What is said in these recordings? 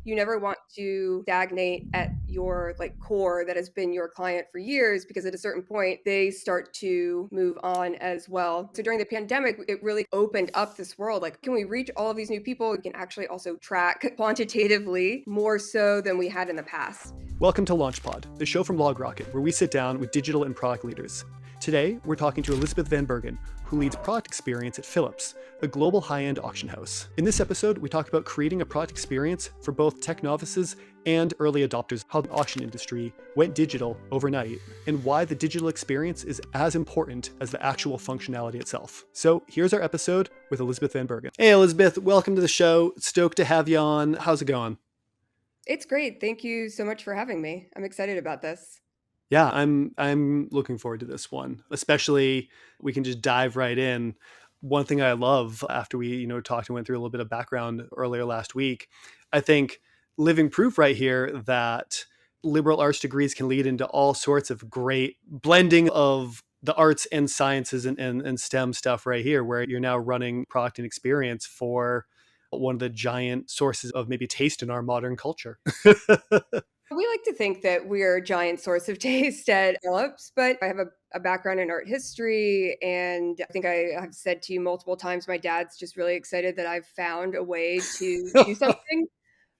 you never want to stagnate at your like core that has been your client for years, because at a certain point they start to move on as well. So during the pandemic, it really opened up this world. Like, can we reach all of these new people? We can actually also track quantitatively more so than we had in the past. Welcome to LaunchPod, the show from LogRocket, where we sit down with digital and product leaders. Today, we're talking to Elizabeth Van Bergen, who leads product experience at Phillips, a global high-end auction house. In this episode, we talk about creating a product experience for both tech novices and early adopters, how the auction industry went digital overnight, and why the digital experience is as important as the actual functionality itself. So here's our episode with Elizabeth Van Bergen. Hey, Elizabeth, welcome to the show. Stoked to have you on. How's it going? It's great. Thank you so much for having me. I'm excited about this. Yeah, I'm looking forward to this one. Especially we can just dive right in. One thing I love after we, talked and went through a little bit of background earlier last week, I think living proof right here that liberal arts degrees can lead into all sorts of great blending of the arts and sciences and STEM stuff right here, where you're now running product and experience for one of the giant sources of maybe taste in our modern culture. We like to think that we're a giant source of taste at Phillips, but I have a background in art history. And I think I have said to you multiple times, my dad's just really excited that I've found a way to do something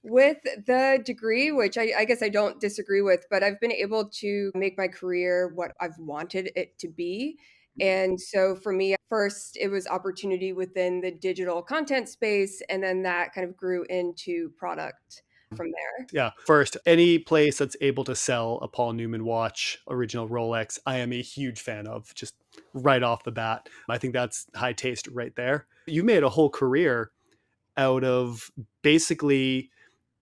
with the degree, which I guess I don't disagree with, but I've been able to make my career what I've wanted it to be. And so for me, first, it was opportunity within the digital content space, and then that kind of grew into product from there. Yeah. First, any place that's able to sell a Paul Newman watch, original Rolex, I am a huge fan of, just right off the bat. I think that's high taste right there. You made a whole career out of basically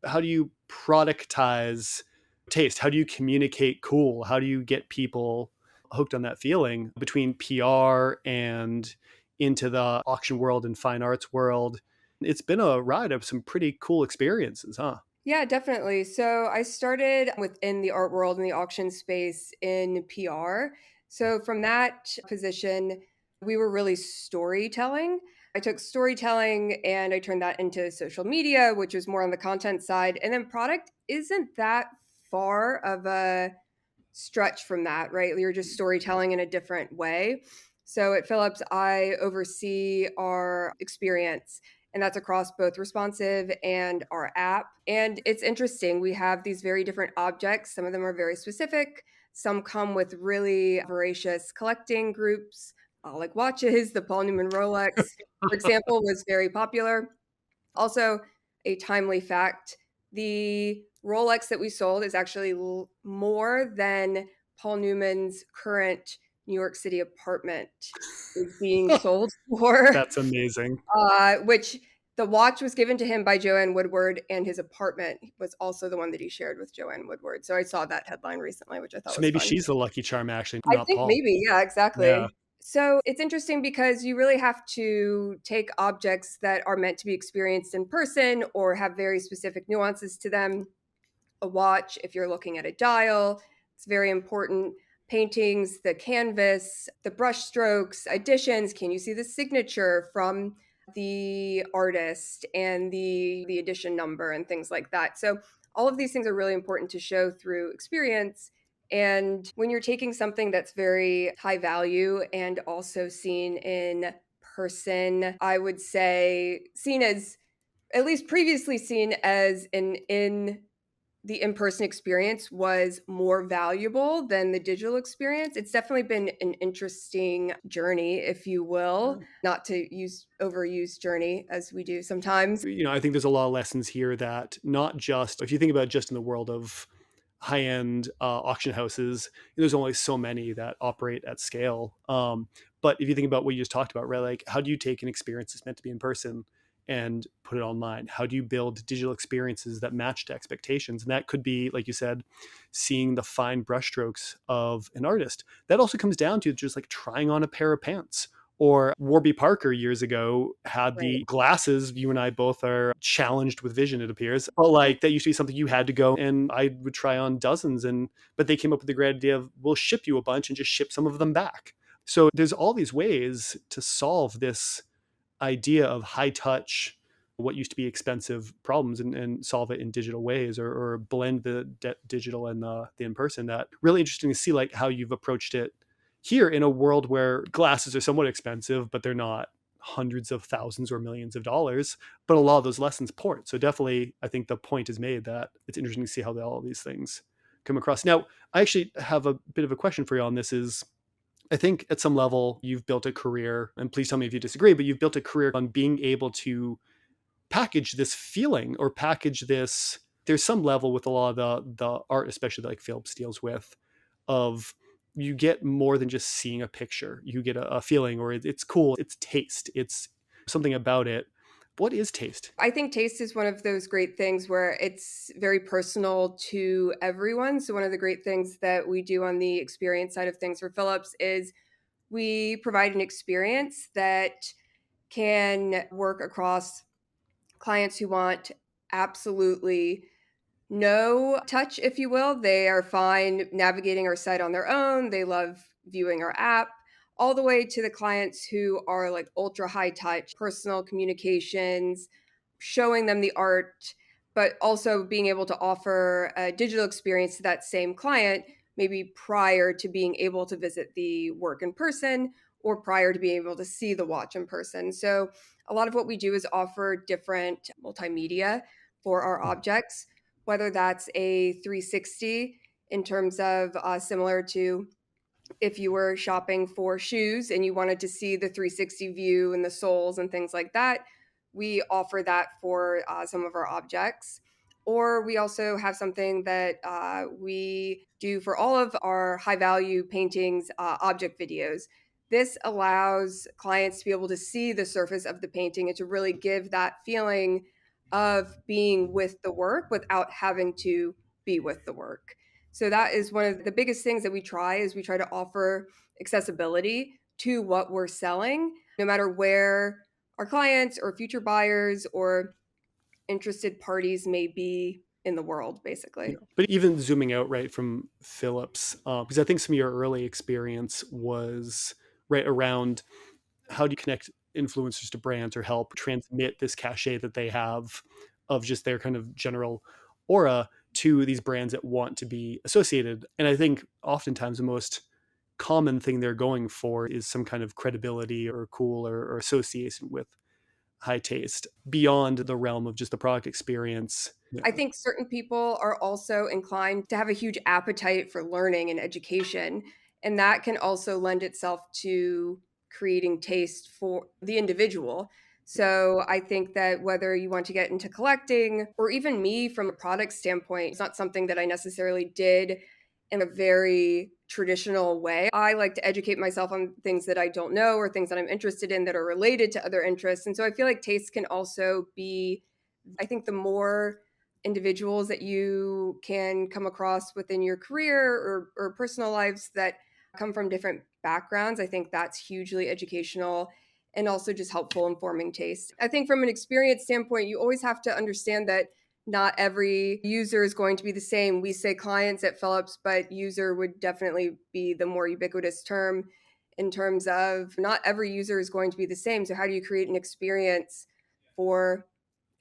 how do you productize taste? How do you communicate cool? How do you get people hooked on that feeling between PR and into the auction world and fine arts world? It's been a ride of some pretty cool experiences, huh? Yeah, definitely. So I started within the art world and the auction space in PR. So from that position, we were really storytelling. I took storytelling and I turned that into social media, which was more on the content side. And then product isn't that far of a stretch from that, right? You're just storytelling in a different way. So at Phillips, I oversee our experience, and that's across both responsive and our app. And it's interesting. We have these very different objects. Some of them are very specific. Some come with really voracious collecting groups, like watches. The Paul Newman Rolex, for example, was very popular. Also, a timely fact, the Rolex that we sold is actually more than Paul Newman's current New York City apartment is being sold for, That's amazing. which the watch was given to him by Joanne Woodward, and his apartment was also the one that he shared with Joanne Woodward. So I saw that headline recently, which I thought So was maybe fun. she's the lucky charm, actually, I not think Paul. maybe, yeah, Yeah. exactly. So it's interesting because you really have to take objects that are meant to be experienced in person or have very specific nuances to them. A watch, if you're looking at a dial, it's very important. Paintings, the canvas, the brush strokes, additions. Can you see the signature from the artist and the edition number and things like that? So all of these things are really important to show through experience. And when you're taking something that's very high value and also seen in person, I would say seen as, at least previously seen as, an in the in-person experience was more valuable than the digital experience. It's definitely been an interesting journey, if you will, not to use overuse journey as we do sometimes. I think there's a lot of lessons here that not just, if you think about just in the world of high-end auction houses, there's only so many that operate at scale. But if you think about what you just talked about, right, like how do you take an experience that's meant to be in person and put it online? How do you build digital experiences that match to expectations? And that could be, like you said, seeing the fine brushstrokes of an artist. That also comes down to just like trying on a pair of pants. Or Warby Parker years ago had Right. the glasses. You and I both are challenged with vision, it appears. But like that used to be something you had to go, and I would try on dozens. But they came up with the great idea of we'll ship you a bunch and just ship some of them back. So there's all these ways to solve this idea of high touch what used to be expensive problems and solve it in digital ways, or blend the digital and the in-person. That really interesting to see like how you've approached it here in a world where glasses are somewhat expensive, but they're not hundreds of thousands or millions of dollars, but a lot of those lessons port. So definitely I think the point is made that it's interesting to see how all of these things come across. Now, I actually have a bit of a question for you on this. Is I think at some level you've built a career, and please tell me if you disagree, but you've built a career on being able to package this feeling or package this. There's some level with a lot of the art, especially like Phillips deals with, of you get more than just seeing a picture. You get a feeling, or it's cool. It's taste. It's something about it. What is taste? I think taste is one of those great things where it's very personal to everyone. So, one of the great things that we do on the experience side of things for Phillips is we provide an experience that can work across clients who want absolutely no touch, if you will. They are fine navigating our site on their own. They love viewing our app, all the way to the clients who are like ultra high touch, personal communications, showing them the art, but also being able to offer a digital experience to that same client, maybe prior to being able to visit the work in person or prior to being able to see the watch in person. So, a lot of what we do is offer different multimedia for our objects, whether that's a 360 in terms of similar to if you were shopping for shoes and you wanted to see the 360 view and the soles and things like that, we offer that for some of our objects. Or we also have something that we do for all of our high value paintings, object videos. This allows clients to be able to see the surface of the painting and to really give that feeling of being with the work without having to be with the work. So that is one of the biggest things that we try is we try to offer accessibility to what we're selling, no matter where our clients or future buyers or interested parties may be in the world, Yeah. basically. But even zooming out right from Phillips, because I think some of your early experience was right around how do you connect influencers to brands or help transmit this cachet that they have of just their kind of general aura to these brands that want to be associated. And I think oftentimes the most common thing they're going for is some kind of credibility or cool or association with high taste beyond the realm of just the product experience. Yeah. I think certain people are also inclined to have a huge appetite for learning and education, and that can also lend itself to creating taste for the individual. So I think that whether you want to get into collecting or even me from a product standpoint, it's not something that I necessarily did in a very traditional way. I like to educate myself on things that I don't know or things that I'm interested in that are related to other interests. And so I feel like taste can also be, I think the more individuals that you can come across within your career or personal lives that come from different backgrounds, I think that's hugely educational and also just helpful informing taste. I think from an experience standpoint, you always have to understand that not every user is going to be the same. We say clients at Phillips, but user would definitely be the more ubiquitous term in terms of not every user is going to be the same. So, how do you create an experience for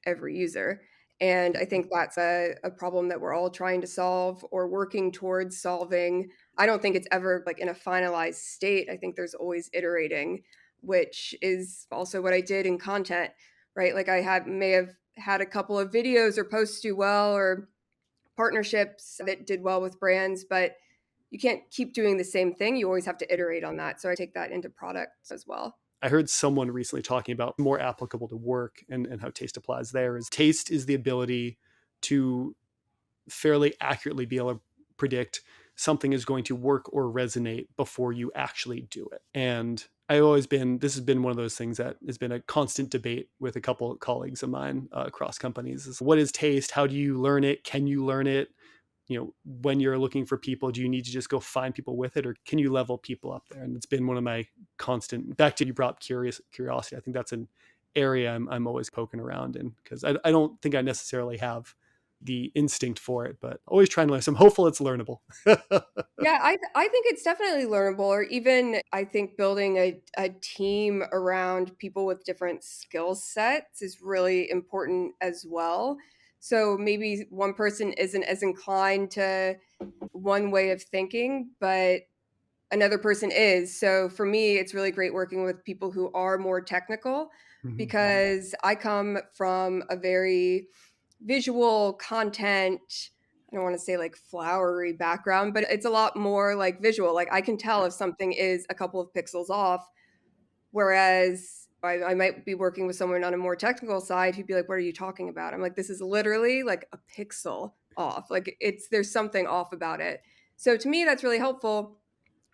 every user? And I think that's a problem that we're all trying to solve or working towards solving. I don't think it's ever like in a finalized state. I think there's always iterating, which is also what I did in content, right? Like may have had a couple of videos or posts do well or partnerships that did well with brands, but you can't keep doing the same thing. You always have to iterate on that. So I take that into products as well. I heard someone recently talking about more applicable to work and how taste applies there is taste is the ability to fairly accurately be able to predict something is going to work or resonate before you actually do it. And this has been one of those things that has been a constant debate with a couple of colleagues of mine across companies is what is taste? How do you learn it? Can you learn it? When you're looking for people, do you need to just go find people with it, or can you level people up there? And it's been one of my constant, back to you brought up curiosity. I think that's an area I'm always poking around in because I don't think I necessarily have the instinct for it, but always trying to learn. So I'm hopeful it's learnable. Yeah, I think it's definitely learnable, or even I think building a team around people with different skill sets is really important as well. So maybe one person isn't as inclined to one way of thinking, but another person is. So for me, it's really great working with people who are more technical Mhm. because I come from a very visual content, I don't want to say like flowery background, but it's a lot more like visual. Like I can tell if something is a couple of pixels off, whereas I might be working with someone on a more technical side who'd be like, what are you talking about? I'm like, this is literally like a pixel off. Like there's something off about it. So to me, that's really helpful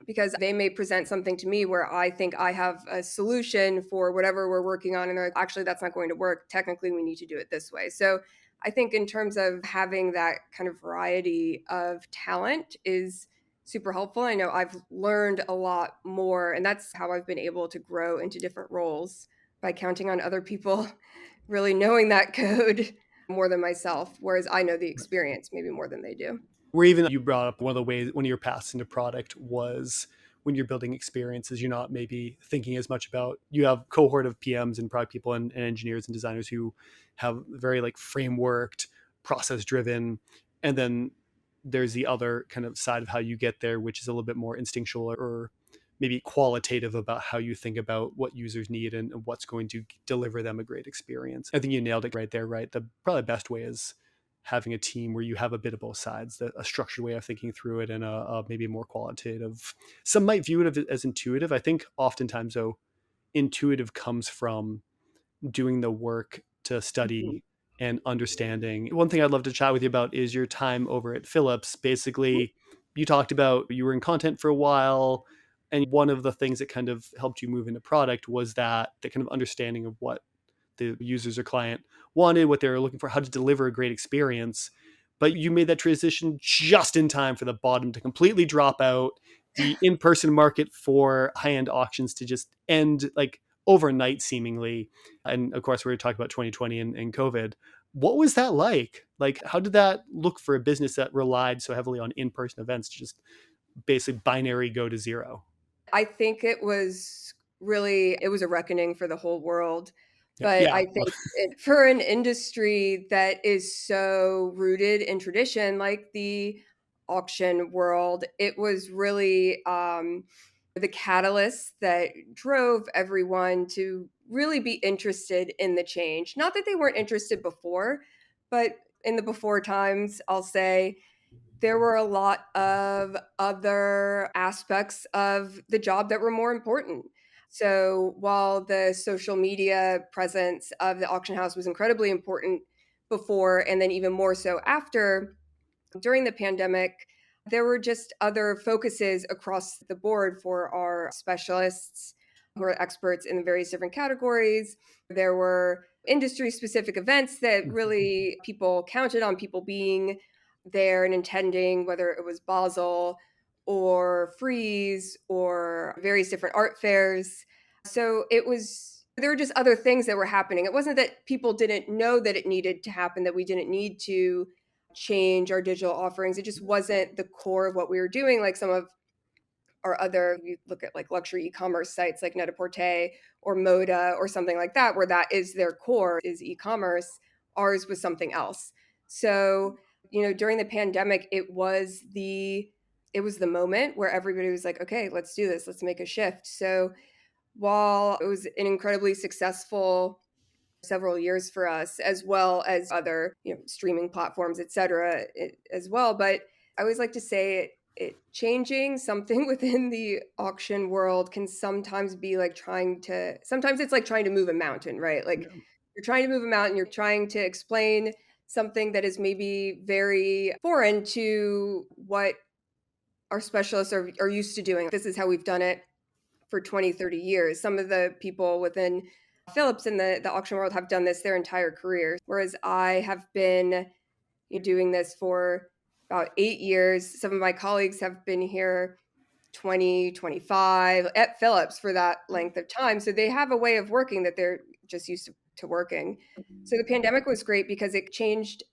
because they may present something to me where I think I have a solution for whatever we're working on. And they're like, actually, that's not going to work. Technically, we need to do it this way. So I think in terms of having that kind of variety of talent is super helpful. I know I've learned a lot more, and that's how I've been able to grow into different roles by counting on other people really knowing that code more than myself, whereas I know the experience maybe more than they do. Where even you brought up one of the ways, one of your paths into product was when you're building experiences, you're not maybe thinking as much about, you have cohort of PMs and product people and engineers and designers who have very like frameworked, process driven. And then there's the other kind of side of how you get there, which is a little bit more instinctual or maybe qualitative about how you think about what users need and what's going to deliver them a great experience. I think you nailed it right there, right? The probably best way is having a team where you have a bit of both sides, a structured way of thinking through it and a maybe more qualitative. Some might view it as intuitive. I think oftentimes, though, intuitive comes from doing the work to Mhm. study and understanding. One thing I'd love to chat with you about is your time over at Phillips. Basically, you talked about you were in content for a while, and one of the things that kind of helped you move into product was that the kind of understanding of what the users or client wanted, what they were looking for, how to deliver a great experience. But you made that transition just in time for the bottom to completely drop out, the in-person market for high-end auctions to just end like overnight seemingly. And of course, we were talking about 2020 and COVID. What was that like? Like, how did that look for a business that relied so heavily on in-person events to just basically binary go to zero? I think it was a reckoning for the whole world. Yeah. But Yeah. I think for an industry that is so rooted in tradition, like the auction world, it was really the catalyst that drove everyone to really be interested in the change. Not that they weren't interested before, but in the before times, I'll say, there were a lot of other aspects of the job that were more important. So while the social media presence of the auction house was incredibly important before, and then even more so after, during the pandemic, there were just other focuses across the board for our specialists who are experts in the various different categories. There were industry specific events that really people counted on people being there and attending, whether it was Basel or Freeze or various different art fairs. So there were just other things that were happening. It wasn't that people didn't know that it needed to happen, that we didn't need to change our digital offerings. It just wasn't the core of what we were doing, like some of our other, you look at like luxury e-commerce sites like Net-a-Porter or Moda or something like that, where that is their core is e-commerce. Ours was something else. So, during the pandemic, it was the moment where everybody was like, okay, let's do this. Let's make a shift. So while it was an incredibly successful several years for us, as well as other streaming platforms, etc., as well. But I always like to say it changing something within the auction world can sometimes be like sometimes it's like trying to move a mountain, right? Like Yeah. you're trying to move a mountain, you're trying to explain something that is maybe very foreign to what our specialists are used to doing. This is how we've done it for 20, 30 years. Some of the people within Phillips in the auction world have done this their entire career, whereas I have been doing this for about 8 years. Some of my colleagues have been here 20, 25 at Phillips for that length of time. So they have a way of working that they're just used to working. So the pandemic was great because it changed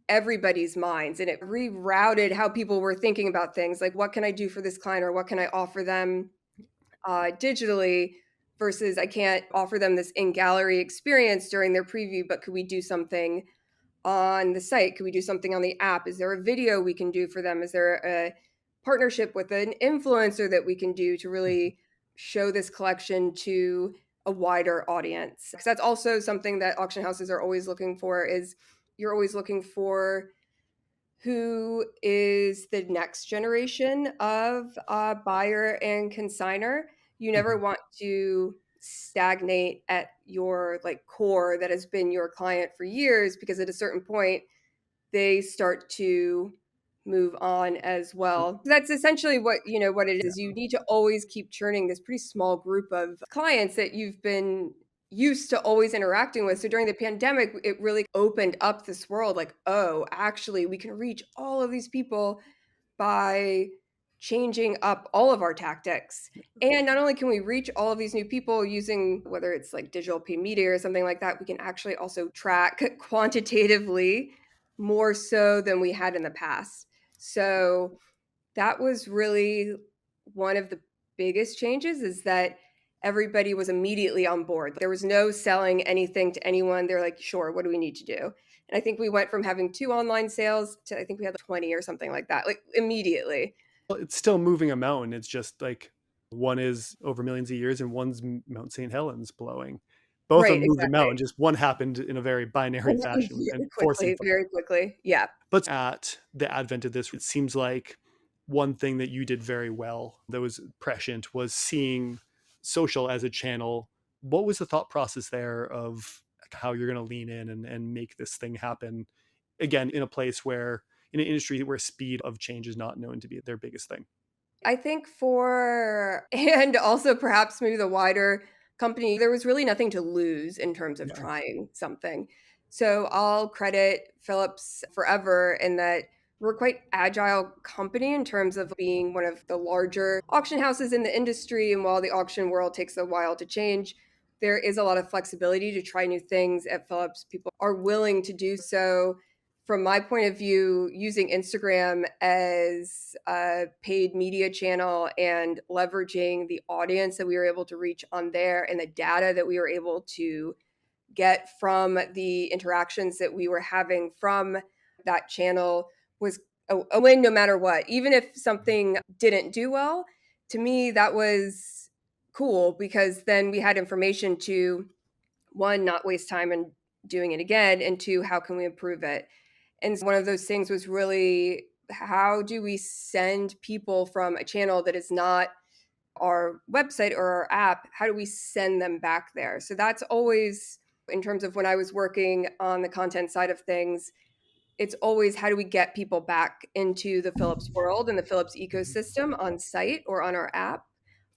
everybody's minds, and it rerouted how people were thinking about things. Like, what can I do for this client, or what can I offer them digitally, versus I can't offer them this in gallery experience during their preview, but could we do something on the site? Could we do something on the app? Is there a video we can do for them? Is there a partnership with an influencer that we can do to really show this collection to a wider audience? Because that's also something that auction houses are always looking for, is you're always looking for who is the next generation of buyer and consigner. You never Mhm. want to stagnate at your like core that has been your client for years, because at a certain point they start to move on as well. That's essentially what it Yeah. is. You need to always keep churning this pretty small group of clients that you've been used to always interacting with. So during the pandemic, it really opened up this world, like, oh, actually we can reach all of these people by changing up all of our tactics. And not only can we reach all of these new people using whether it's like digital paid media or something like that, we can actually also track quantitatively more so than we had in the past. So that was really one of the biggest changes, is that everybody was immediately on board. There was no selling anything to anyone. They're like, sure, what do we need to do? And I think we went from having 2 online sales to I think we had 20 or something like that, like immediately. Well, it's still moving a mountain. It's just like one is over millions of years and one's Mount St. Helens blowing. Both of Right, them moved a exactly. mountain. Just one happened in a very binary fashion and forcing. Quickly, very quickly. Yeah. But at the advent of this, it seems like one thing that you did very well that was prescient was seeing social as a channel. What was the thought process there of how you're going to lean in and make this thing happen? Again, in a place where, in an industry where speed of change is not known to be their biggest thing. I think for and also perhaps maybe the wider company, there was really nothing to lose in terms of Yeah. trying something. So I'll credit Phillips forever in that we're quite agile company in terms of being one of the larger auction houses in the industry. And while the auction world takes a while to change, there is a lot of flexibility to try new things at Phillips. People are willing to do so. From my point of view, using Instagram as a paid media channel and leveraging the audience that we were able to reach on there and the data that we were able to get from the interactions that we were having from that channel was a win no matter what. Even if something didn't do well, to me, that was cool, because then we had information to, one, not waste time in doing it again, and two, how can we improve it? And one of those things was really, how do we send people from a channel that is not our website or our app? How do we send them back there? So that's always, in terms of when I was working on the content side of things, it's always how do we get people back into the Phillips world and the Phillips ecosystem on site or on our app.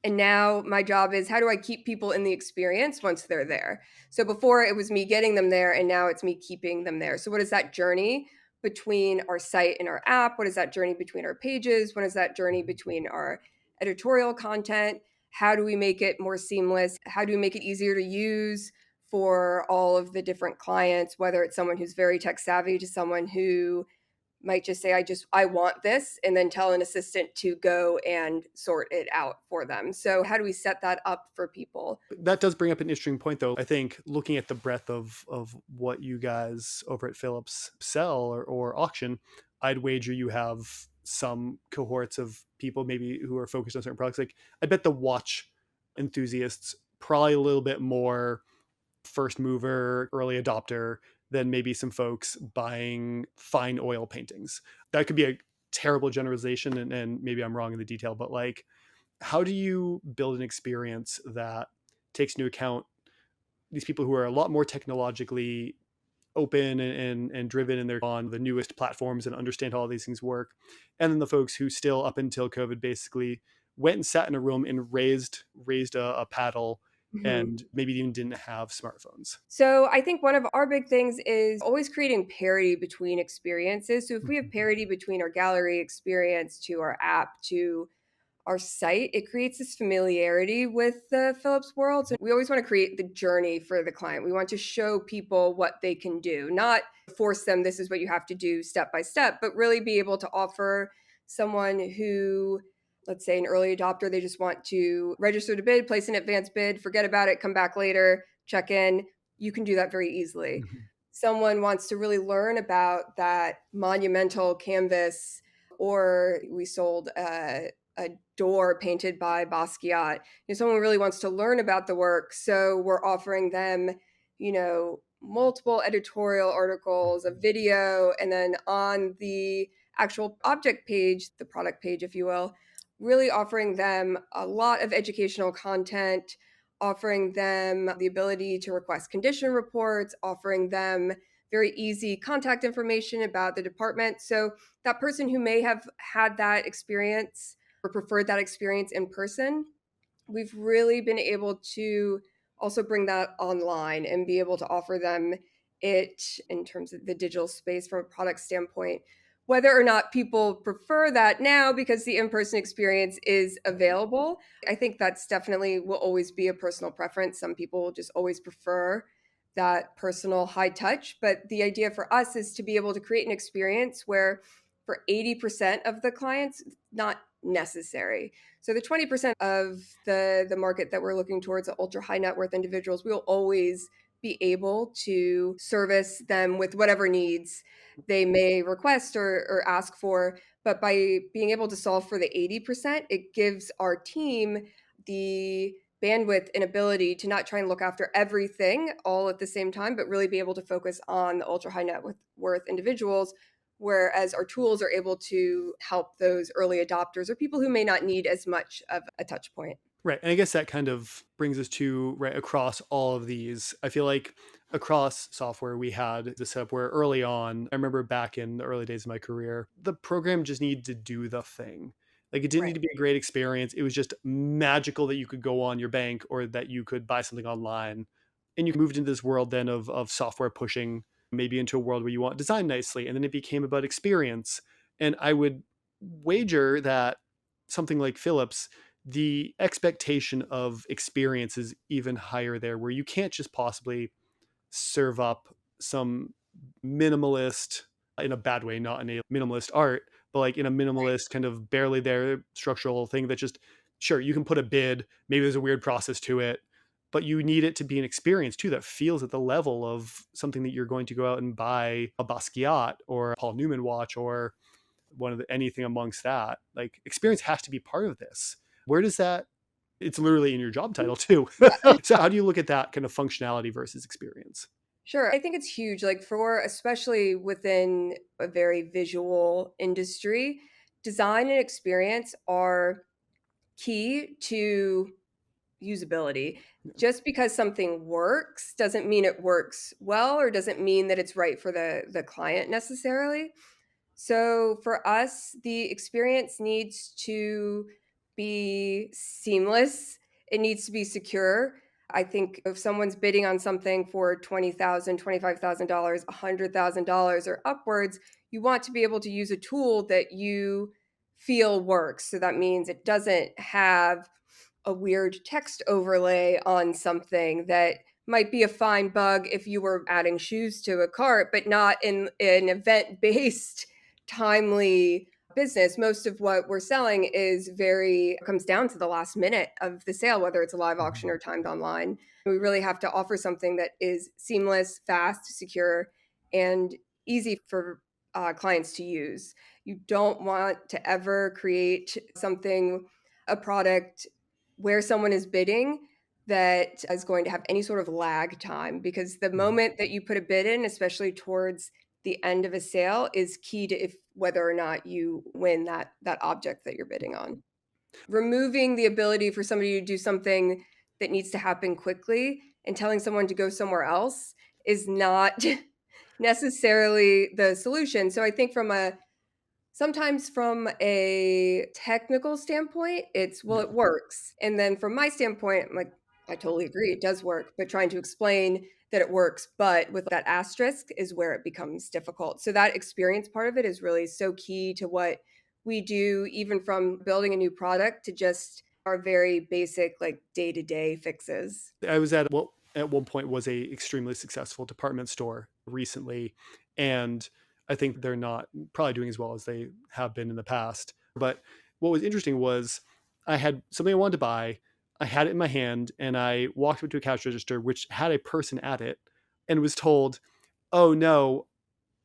And now my job is, how do I keep people in the experience once they're there? So before it was me getting them there, and now it's me keeping them there. So what is that journey between our site and our app? What is that journey between our pages? What is that journey between our editorial content? How do we make it more seamless? How do we make it easier to use for all of the different clients, whether it's someone who's very tech savvy to someone who might just say, I want this, and then tell an assistant to go and sort it out for them. So how do we set that up for people? That does bring up an interesting point, though. I think looking at the breadth of what you guys over at Phillips sell or auction, I'd wager you have some cohorts of people maybe who are focused on certain products. Like I bet the watch enthusiasts probably a little bit more first mover, early adopter than maybe some folks buying fine oil paintings. That could be a terrible generalization, and maybe I'm wrong in the detail, but like, how do you build an experience that takes into account these people who are a lot more technologically open and driven, and they're on the newest platforms and understand how all these things work, and then the folks who still up until COVID basically went and sat in a room and raised a paddle Mhm. and maybe even didn't have smartphones. So I think one of our big things is always creating parity between experiences. So if we have Mhm. parity between our gallery experience to our app to our site, it creates this familiarity with the Phillips world. So we always want to create the journey for the client. We want to show people what they can do, not force them, this is what you have to do step by step, but really be able to offer someone who, let's say an early adopter, they just want to register to bid, place an advanced bid, forget about it, come back later, check in. You can do that very easily. Mhm. Someone wants to really learn about that monumental canvas, or we sold a door painted by Basquiat. Someone really wants to learn about the work, so we're offering them, multiple editorial articles, a video, and then on the actual object page, the product page, if you will, really offering them a lot of educational content, offering them the ability to request condition reports, offering them very easy contact information about the department. So that person who may have had that experience or preferred that experience in person, we've really been able to also bring that online and be able to offer them it in terms of the digital space from a product standpoint. Whether or not people prefer that now because the in-person experience is available, I think that's definitely will always be a personal preference. Some people will just always prefer that personal high touch, but the idea for us is to be able to create an experience where for 80% of the clients, not necessary. So the 20% of the market that we're looking towards, the ultra high net worth individuals, we'll always be able to service them with whatever needs they may request or ask for. But by being able to solve for the 80%, it gives our team the bandwidth and ability to not try and look after everything all at the same time, but really be able to focus on the ultra high net worth individuals, whereas our tools are able to help those early adopters or people who may not need as much of a touch point. Right. And I guess that kind of brings us to right across all of these. I feel like across software, we had the setup where early on, I remember back in the early days of my career, the program just needed to do the thing. Like it didn't need Right. to be a great experience. It was just magical that you could go on your bank or that you could buy something online. And you moved into this world then of software pushing maybe into a world where you want design nicely. And then it became about experience. And I would wager that something like Phillips, the expectation of experience is even higher there, where you can't just possibly serve up some minimalist, in a bad way, not in a minimalist art, but like in a minimalist kind of barely there structural thing that just, sure, you can put a bid, maybe there's a weird process to it, but you need it to be an experience too that feels at the level of something that you're going to go out and buy a Basquiat or a Paul Newman watch or anything amongst that. Like experience has to be part of this. Where does that, it's literally in your job title too. Yeah. So how do you look at that kind of functionality versus experience? Sure. I think it's huge, like for especially within a very visual industry, design and experience are key to usability. Just because something works doesn't mean it works well or doesn't mean that it's right for the client necessarily. So for us, the experience needs to be seamless. It needs to be secure. I think if someone's bidding on something for $20,000, $25,000, $100,000 or upwards, you want to be able to use a tool that you feel works. So that means it doesn't have a weird text overlay on something that might be a fine bug if you were adding shoes to a cart, but not in an event based timely business. Most of what we're selling is very comes down to the last minute of the sale, whether it's a live auction or timed online. We really have to offer something that is seamless, fast, secure, and easy for clients to use. You don't want to ever create something, a product where someone is bidding that is going to have any sort of lag time, because the moment that you put a bid in, especially towards the end of a sale, is key to if whether or not you win that object that you're bidding on. Removing the ability for somebody to do something that needs to happen quickly and telling someone to go somewhere else is not necessarily the solution. So I think sometimes from a technical standpoint, it's, well, Yeah. it works. And then from my standpoint, I'm like, I totally agree, it does work. But trying to explain that it works, but with that asterisk is where it becomes difficult. So that experience part of it is really so key to what we do, even from building a new product to just our very basic, like day-to-day fixes. I was at what at one point was a extremely successful department store recently, and I think they're not probably doing as well as they have been in the past. But what was interesting was I had something I wanted to buy. I had it in my hand, and I walked up to a cash register which had a person at it, and was told, "Oh no,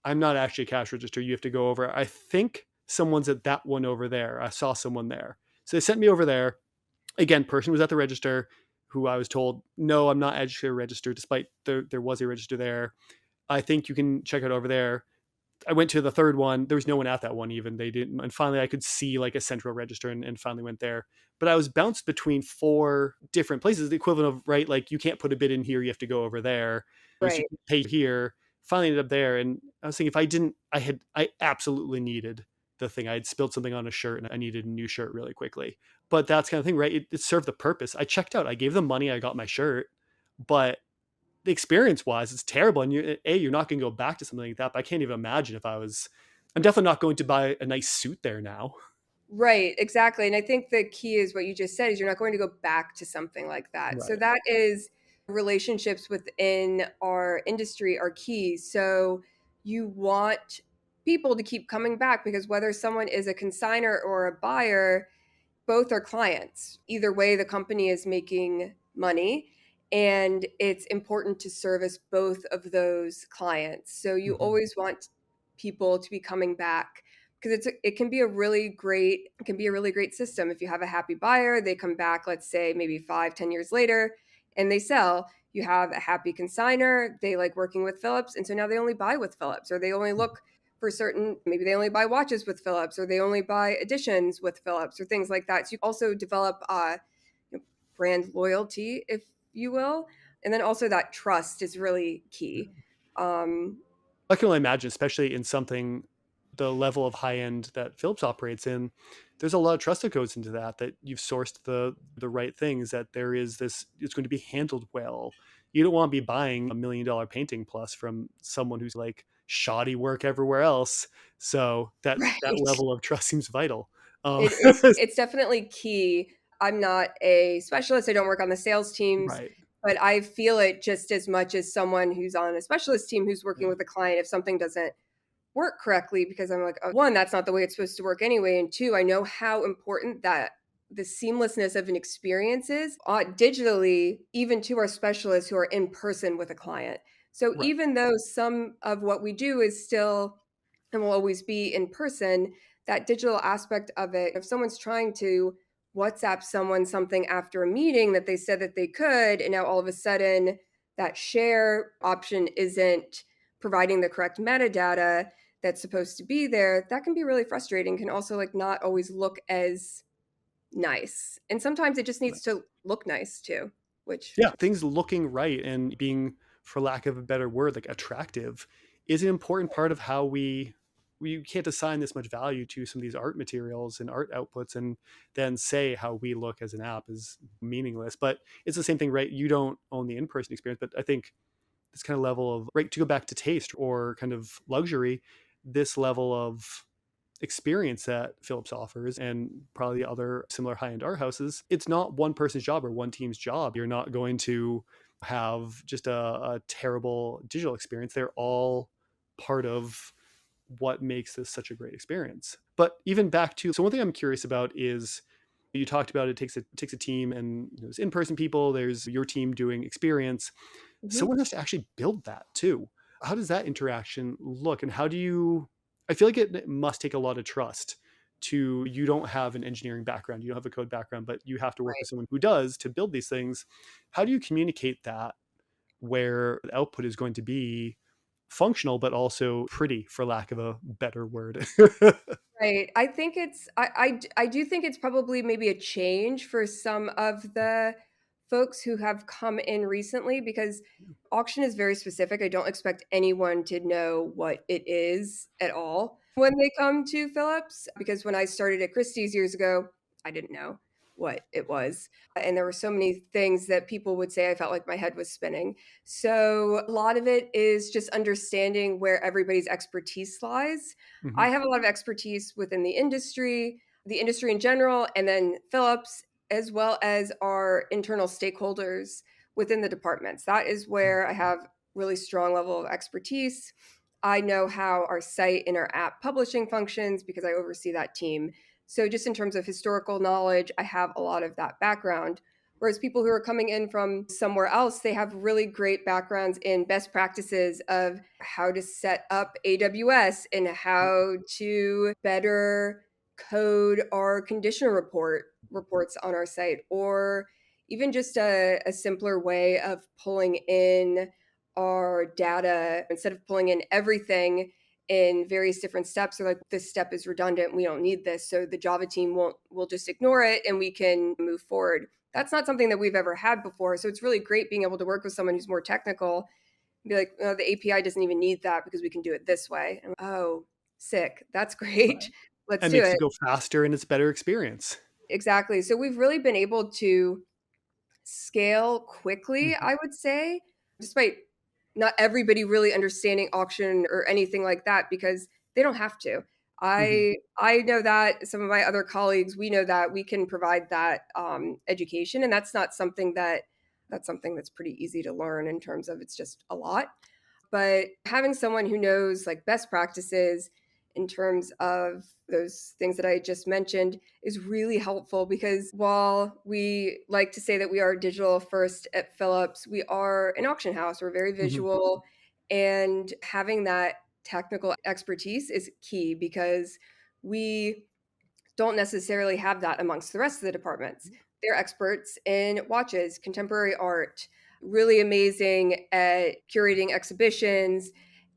I'm not actually a cash register. You have to go over. I think someone's at that one over there. I saw someone there." So they sent me over there. Again, person was at the register who I was told, no, I'm not actually a register, despite there was a register there. I think you can check it over there. I went to the third one. There was no one at that one even. They didn't. And finally, I could see like a central register and finally went there. But I was bounced between four different places, the equivalent of, right, like you can't put a bid in here. You have to go over there. You Right. can pay here. Finally ended up there. And I was thinking if I didn't, I absolutely needed the thing. I had spilled something on a shirt and I needed a new shirt really quickly. But that's kind of thing, right? It served the purpose. I checked out. I gave them money. I got my shirt. But the experience wise, it's terrible. And you're not going to go back to something like that. But I can't even imagine if I was. I'm definitely not going to buy a nice suit there now. Right, exactly. And I think the key is what you just said is you're not going to go back to something like that. So Right. that is relationships within our industry are key. So you want people to keep coming back because whether someone is a consigner or a buyer, both are clients. Either way, the company is making money, and it's important to service both of those clients. So you Mm-hmm. always want people to be coming back because it can be a really great system. If you have a happy buyer, they come back, let's say maybe 5-10 years later, and they sell. You have a happy consigner, they like working with Phillips, and so now they only buy with Phillips, or they only look for certain, maybe they only buy watches with Phillips, or they only buy editions with Phillips, or things like that. So you also develop brand loyalty, if you will. And then also that trust is really key. um, I can only imagine, especially in something the level of high end that Phillips operates in, there's a lot of trust that goes into that. That you've sourced the right things. That there is this, it's going to be handled well. You don't want to be buying $1 million painting plus from someone who's like shoddy work everywhere else. So that right. level of trust seems vital. Um, It's definitely key. I'm not a specialist, I don't work on the sales teams, right. but I feel it just as much as someone who's on a specialist team who's working Yeah. with a client if something doesn't work correctly, because I'm like, oh, one, that's not the way it's supposed to work anyway. And two, I know how important that the seamlessness of an experience is digitally, even to our specialists who are in person with a client. So Right. even though some of what we do is still and will always be in person, that digital aspect of it, if someone's trying to WhatsApp someone something after a meeting that they said that they could, and now all of a sudden that share option isn't providing the correct metadata that's supposed to be there, that can be really frustrating. Can also like not always look as nice. And sometimes it just needs to look nice too, which Yeah, things looking right and being, for lack of a better word, like attractive is an important part of how we can't assign this much value to some of these art materials and art outputs and then say how we look as an app is meaningless. But it's the same thing, right? You don't own the in-person experience, but I think this kind of level of, right, to go back to taste or kind of luxury, this level of experience that Phillips offers and probably other similar high-end art houses, it's not one person's job or one team's job. You're not going to have just a terrible digital experience. They're all part of what makes this such a great experience. But even back to, so one thing I'm curious about is you talked about it takes a team, and there's in-person people, there's your team doing experience. mhm. Someone has to actually build that too. How does that interaction look, and how do you, I feel like it must take a lot of trust to, you don't have an engineering background, you don't have a code background, but you have to work Right. with someone who does to build these things. How do you communicate that where the output is going to be functional but also pretty, for lack of a better word? Right. I think I do think it's probably maybe a change for some of the folks who have come in recently because auction is very specific. I don't expect anyone to know what it is at all when they come to Phillips, because when I started at Christie's years ago, I didn't know. what it was. And there were so many things that people would say I felt like my head was spinning. So a lot of it is just understanding where everybody's expertise lies. Hmm. I have a lot of expertise within the industry in general, and then Phillips, as well as our internal stakeholders within the departments. That is where I have really strong level of expertise. I know how our site and our app publishing functions because I oversee that team. So just in terms of historical knowledge, I have a lot of that background. Whereas people who are coming in from somewhere else, they have really great backgrounds in best practices of how to set up AWS and how to better code our condition reports on our site, or even just a simpler way of pulling in our data instead of pulling in everything in various different steps. Or like, this step is redundant, we don't need this, so the Java team will just ignore it and we can move forward. That's not something that we've ever had before, so it's really great being able to work with someone who's more technical and be like, oh, the API doesn't even need that because we can do it this way. And, oh, sick, that's great. Right. Let's And do makes it. it go faster and it's a better experience. Exactly. So we've really been able to scale quickly, Mhm. I would say, despite not everybody really understanding auction or anything like that, because they don't have to. Mhm. I know that some of my other colleagues, we know that we can provide that education, and that's not something that's something that's pretty easy to learn in terms of it's just a lot. But having someone who knows like best practices in terms of those things that I just mentioned is really helpful, because while we like to say that we are digital first at Phillips, we are an auction house. We're very Mhm. visual, and having that technical expertise is key because we don't necessarily have that amongst the rest of the departments. They're experts in watches, contemporary art, really amazing at curating exhibitions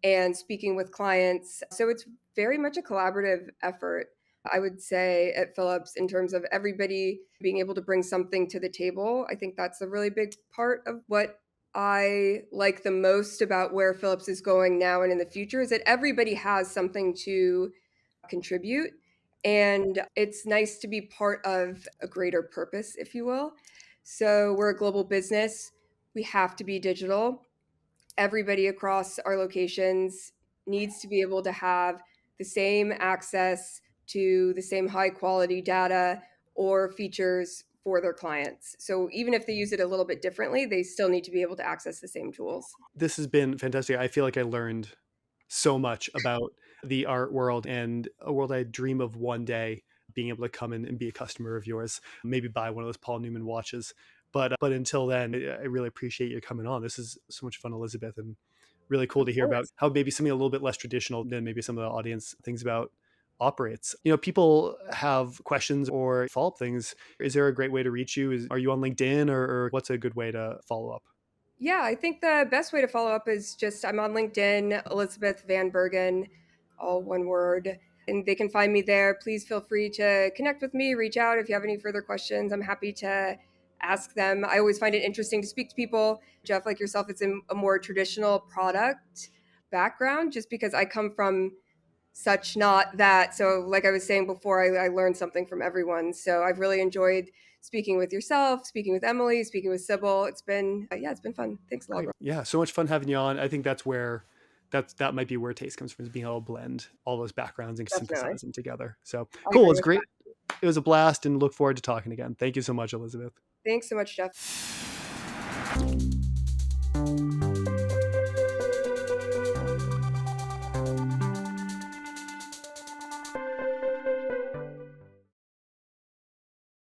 and speaking with clients. So it's very much a collaborative effort, I would say, at Phillips, in terms of everybody being able to bring something to the table. I think that's a really big part of what I like the most about where Phillips is going now and in the future, is that everybody has something to contribute. And it's nice to be part of a greater purpose, if you will. So we're a global business. We have to be digital. Everybody across our locations needs to be able to have the same access to the same high quality data or features for their clients. So even if they use it a little bit differently, they still need to be able to access the same tools. This has been fantastic. I feel like I learned so much about the art world and a world I dream of one day being able to come in and be a customer of yours, maybe buy one of those Paul Newman watches. But until then, I really appreciate you coming on. This is so much fun, Elizabeth, and really cool Of to hear about course. how maybe something a little bit less traditional than maybe some of the audience thinks about operates. You know, people have questions or follow up things. Is there a great way to reach you? Are you on LinkedIn, or what's a good way to follow up? Yeah, I think the best way to follow up is just, I'm on LinkedIn, Elizabeth Van Bergen, all one word, and they can find me there. Please feel free to connect with me, reach out if you have any further questions. I'm happy to ask them. I always find it interesting to speak to people, Jeff, like yourself. It's in a more traditional product background, just because I come from such not that. So, like I was saying before, I learned something from everyone. So, I've really enjoyed speaking with yourself, speaking with Emily, speaking with Sybil. It's been, yeah, it's been fun. Thanks a lot, Great. Rob. Yeah, so much fun having you on. I think that's where that might be where taste comes from, is being able to blend all those backgrounds and Definitely. synthesize them together. So I cool. It agree was with great. that. It was a blast, and look forward to talking again. Thank you so much, Elizabeth. Thanks so much, Jeff.